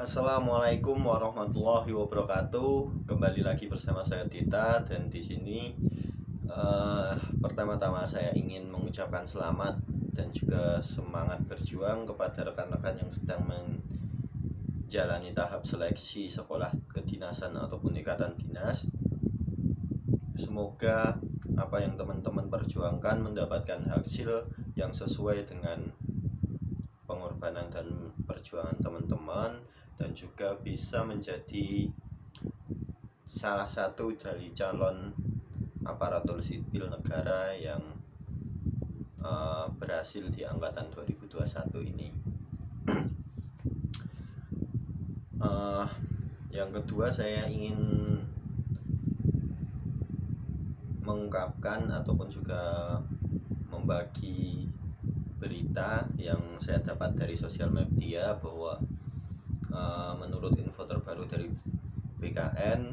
Assalamualaikum warahmatullahi wabarakatuh. Kembali lagi bersama saya Tita, dan di sini pertama-tama saya ingin mengucapkan selamat dan juga semangat berjuang kepada rekan-rekan yang sedang menjalani tahap seleksi sekolah kedinasan ataupun ikatan dinas. Semoga apa yang teman-teman perjuangkan mendapatkan hasil yang sesuai dengan pengorbanan dan perjuangan teman-teman, dan juga bisa menjadi salah satu dari calon aparatur sipil negara yang berhasil di angkatan 2021 ini. Yang kedua, saya ingin mengungkapkan ataupun juga membagi berita yang saya dapat dari sosial media bahwa menurut info terbaru dari BKN,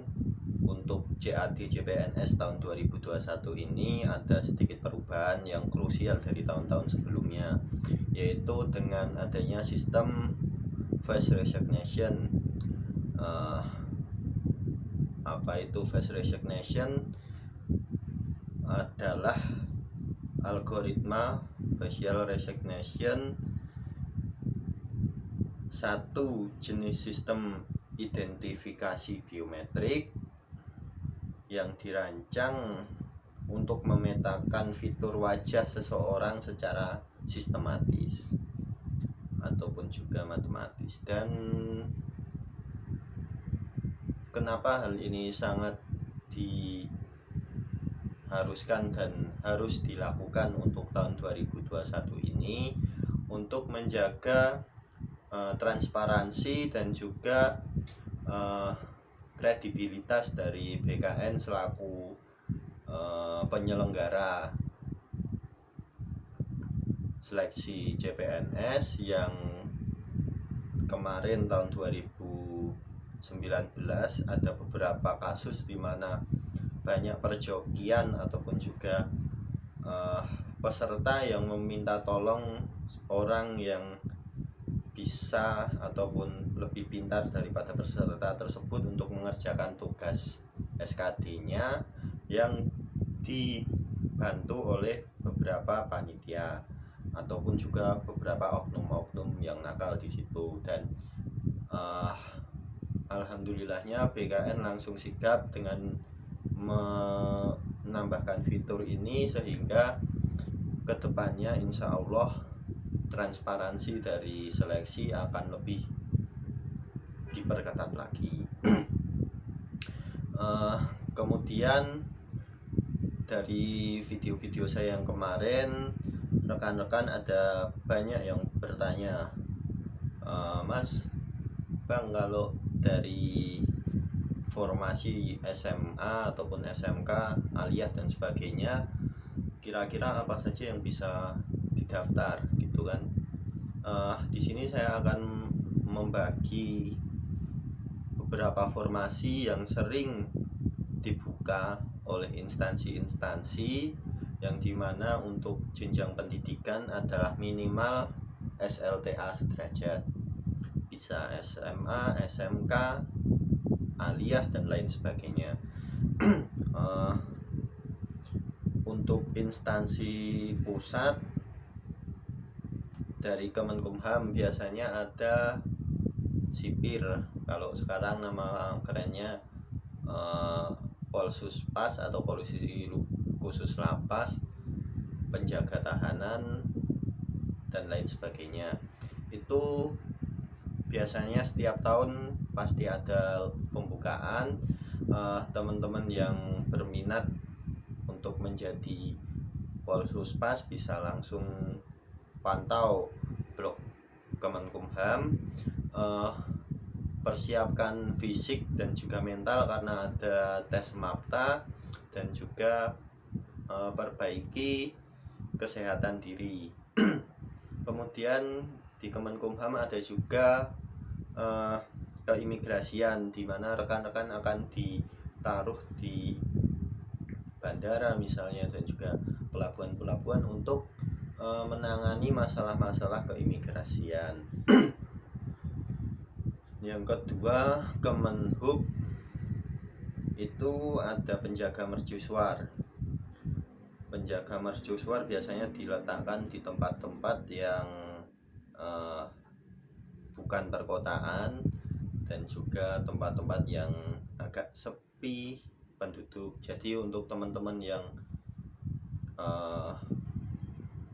untuk CAD CPNS tahun 2021 ini ada sedikit perubahan yang krusial dari tahun-tahun sebelumnya, yaitu dengan adanya sistem face recognition. Apa itu face recognition? Adalah algoritma facial recognition, satu jenis sistem identifikasi biometrik yang dirancang untuk memetakan fitur wajah seseorang secara sistematis ataupun juga matematis. Dan kenapa hal ini sangat diharuskan dan harus dilakukan untuk tahun 2021 ini? Untuk menjaga transparansi dan juga kredibilitas dari BKN selaku penyelenggara seleksi CPNS yang kemarin tahun 2019 ada beberapa kasus di mana banyak perjokian ataupun juga peserta yang meminta tolong orang yang bisa ataupun lebih pintar daripada peserta tersebut untuk mengerjakan tugas SKD-nya yang dibantu oleh beberapa panitia ataupun juga beberapa oknum-oknum yang nakal di situ. Dan alhamdulillahnya BKN langsung sigap dengan menambahkan fitur ini, sehingga kedepannya insya Allah transparansi dari seleksi akan lebih diperketat lagi. Kemudian dari video-video saya yang kemarin, rekan-rekan ada banyak yang bertanya, Mas Bang, kalau dari formasi SMA ataupun SMK, aliyah dan sebagainya, kira-kira apa saja yang bisa didaftar gitu kan. Di sini saya akan membagi beberapa formasi yang sering dibuka oleh instansi-instansi, yang dimana untuk jenjang pendidikan adalah minimal SLTA sederajat, bisa SMA, SMK, aliyah dan lain sebagainya. Untuk instansi pusat dari Kemenkumham biasanya ada sipir, kalau sekarang nama kerennya Polsuspas atau Polisi Khusus Lapas, penjaga tahanan dan lain sebagainya. Itu biasanya setiap tahun pasti ada pembukaan. Teman-teman yang berminat untuk menjadi Polsuspas bisa langsung pantau blog Kemenkumham. Persiapkan fisik dan juga mental karena ada tes MAPTA, dan juga perbaiki kesehatan diri. Kemudian di Kemenkumham ada juga keimigrasian, di mana rekan-rekan akan ditaruh di bandara misalnya, dan juga pelabuhan-pelabuhan untuk menangani masalah-masalah keimigrasian. Yang kedua, Kemenhub itu ada penjaga mercusuar. Penjaga mercusuar biasanya diletakkan di tempat-tempat yang bukan perkotaan dan juga tempat-tempat yang agak sepi penduduk. Jadi untuk teman-teman yang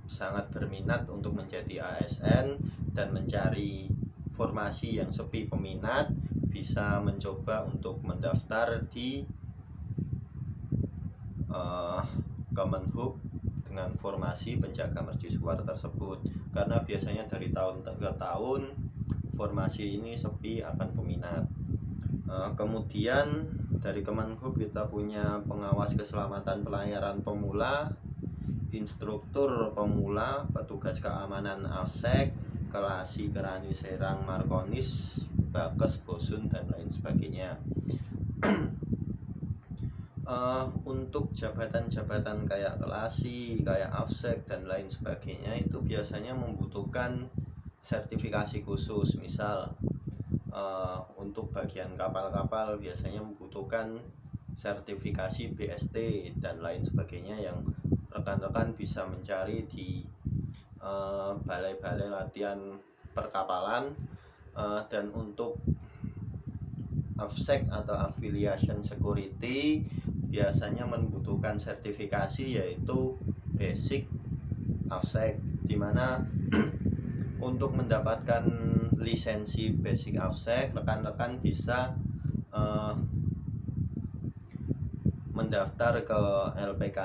sangat berminat untuk menjadi ASN dan mencari formasi yang sepi peminat, bisa mencoba untuk mendaftar di Kemenhub dengan formasi penjaga mercusuar tersebut, karena biasanya dari tahun ke tahun formasi ini sepi akan peminat. Kemudian dari Kemenhub kita punya pengawas keselamatan pelayaran pemula, instruktur pemula, petugas keamanan AFSEK, Kelasi, Kerani, Serang, Markonis, Bakes, Bosun, dan lain sebagainya. Untuk jabatan-jabatan kayak Kelasi, kayak AFSEK, dan lain sebagainya itu biasanya membutuhkan sertifikasi khusus. Misal untuk bagian kapal-kapal biasanya membutuhkan sertifikasi BST dan lain sebagainya, yang rekan-rekan bisa mencari di balai-balai latihan perkapalan. Dan untuk AFSEK atau Affiliation Security biasanya membutuhkan sertifikasi, yaitu Basic AFSEK, dimana untuk mendapatkan lisensi Basic AFSEK, rekan-rekan bisa mendaftar ke LPK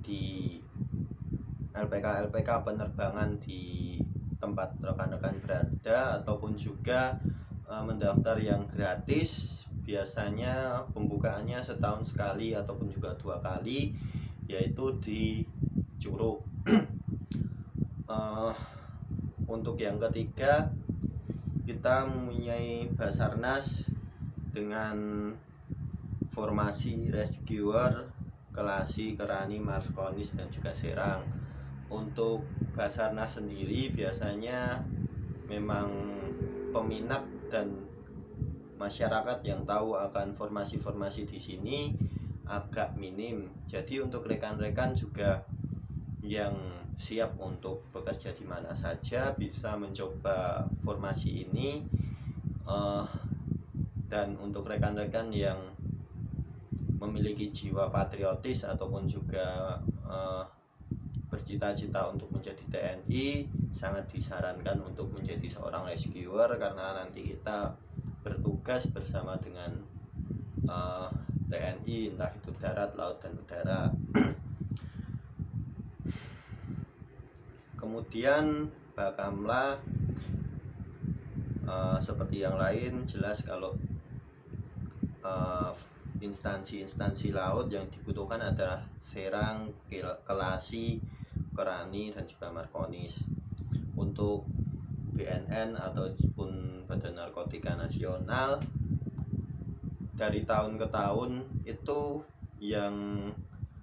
di LPK penerbangan di tempat rekan-rekan berada, ataupun juga mendaftar yang gratis. Biasanya pembukaannya setahun sekali ataupun juga 2 kali, yaitu di Curug. Untuk yang ketiga, kita mempunyai Basarnas dengan formasi rescuer, Kelasi, Kerani, Markonis, dan juga Serang. Untuk Basarnas sendiri biasanya memang peminat dan masyarakat yang tahu akan formasi-formasi di sini agak minim. Jadi untuk rekan-rekan juga yang siap untuk bekerja di mana saja bisa mencoba formasi ini. Dan untuk rekan-rekan yang memiliki jiwa patriotis ataupun juga bercita-cita untuk menjadi TNI, sangat disarankan untuk menjadi seorang rescuer, karena nanti kita bertugas bersama dengan TNI, entah itu darat, laut, dan udara. Kemudian Bakamla seperti yang lain, jelas kalau instansi-instansi laut yang dibutuhkan adalah Serang, Kelasi, Kerani, dan juga Markonis. Untuk BNN ataupun Badan Narkotika Nasional, dari tahun ke tahun itu yang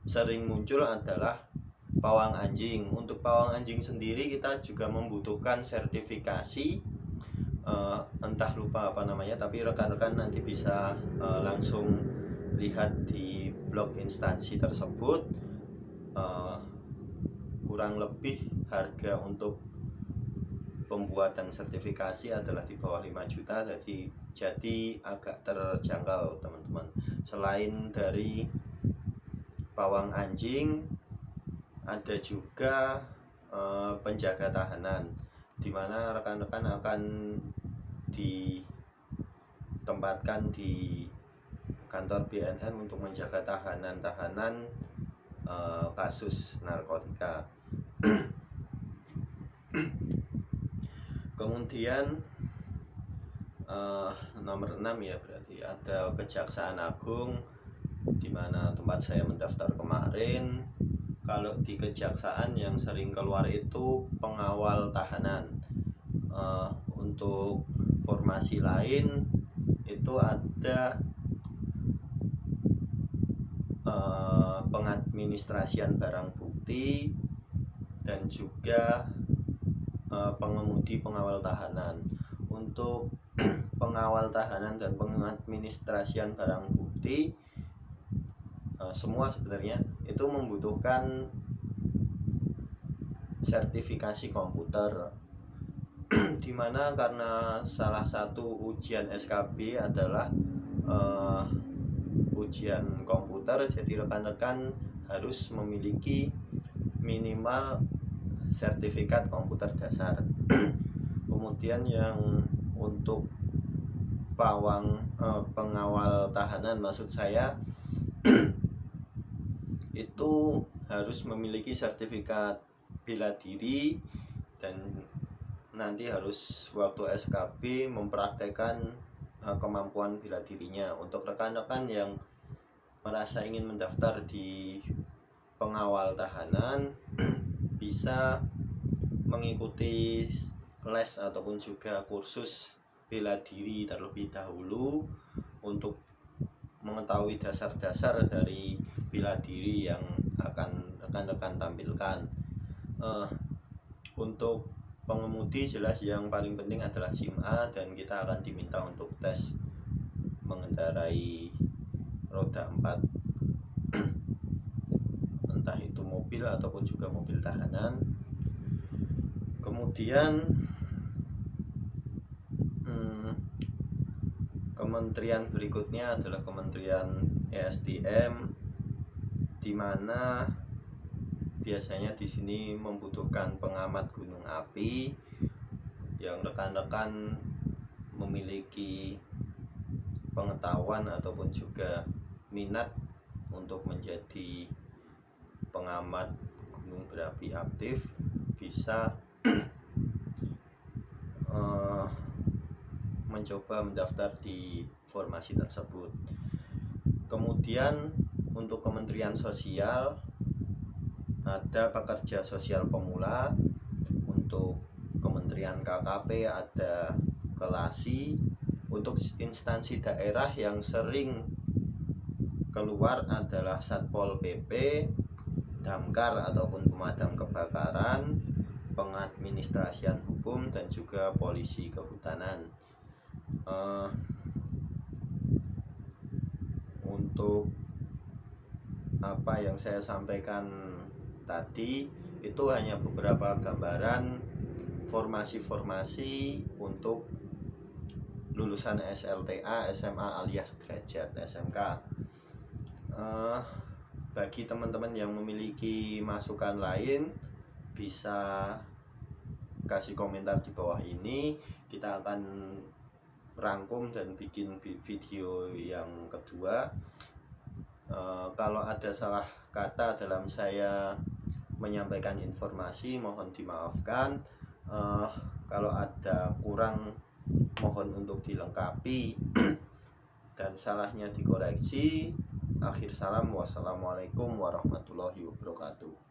sering muncul adalah pawang anjing. Untuk pawang anjing sendiri kita juga membutuhkan sertifikasi, entah lupa apa namanya, tapi rekan-rekan nanti bisa langsung lihat di blog instansi tersebut. Kurang lebih harga untuk pembuatan sertifikasi adalah di bawah 5 juta, jadi agak terjangkau teman-teman. Selain dari pawang anjing, ada juga penjaga tahanan, di mana rekan-rekan akan ditempatkan di kantor BNN untuk menjaga tahanan-tahanan kasus narkotika. Kemudian nomor 6 ya, berarti ada Kejaksaan Agung, di mana tempat saya mendaftar kemarin. Kalau di kejaksaan yang sering keluar itu pengawal tahanan. Untuk formasi lain itu ada pengadministrasian barang bukti dan juga pengemudi pengawal tahanan. Untuk untuk pengawal tahanan dan pengadministrasian barang bukti, semua sebenarnya itu membutuhkan sertifikasi komputer. Dimana karena salah satu ujian SKB adalah ujian komputer, jadi rekan-rekan harus memiliki minimal sertifikat komputer dasar. Kemudian yang untuk pengawal tahanan maksud saya itu harus memiliki sertifikat bela diri, dan nanti harus waktu SKB mempraktekkan kemampuan bela dirinya. Untuk rekan-rekan yang merasa ingin mendaftar di pengawal tahanan bisa mengikuti les ataupun juga kursus bela diri terlebih dahulu untuk mengetahui dasar-dasar dari bela diri yang akan rekan-rekan tampilkan. Untuk pengemudi jelas yang paling penting adalah SIM A, dan kita akan diminta untuk tes mengendarai roda 4 entah itu mobil ataupun juga mobil tahanan. Kemudian kementerian berikutnya adalah Kementerian ESDM, di mana biasanya di sini membutuhkan pengamat gunung api yang rekan-rekan memiliki pengetahuan ataupun juga minat untuk menjadi pengamat gunung berapi aktif, bisa mencoba mendaftar di formasi tersebut. Kemudian untuk Kementerian Sosial ada pekerja sosial pemula, untuk Kementerian KKP ada Kelasi, untuk instansi daerah yang sering keluar adalah Satpol PP, Damkar ataupun pemadam kebakaran, pengadministrasian hukum, dan juga polisi kehutanan. Untuk apa yang saya sampaikan tadi itu hanya beberapa gambaran formasi-formasi untuk lulusan SLTA, SMA alias derajat SMK. Bagi teman-teman yang memiliki masukan lain bisa kasih komentar di bawah ini. Kita akan rangkum dan bikin video yang kedua. Kalau ada salah kata dalam saya menyampaikan informasi mohon dimaafkan. Kalau ada kurang mohon untuk dilengkapi dan salahnya dikoreksi. Akhir salam, wassalamualaikum warahmatullahi wabarakatuh.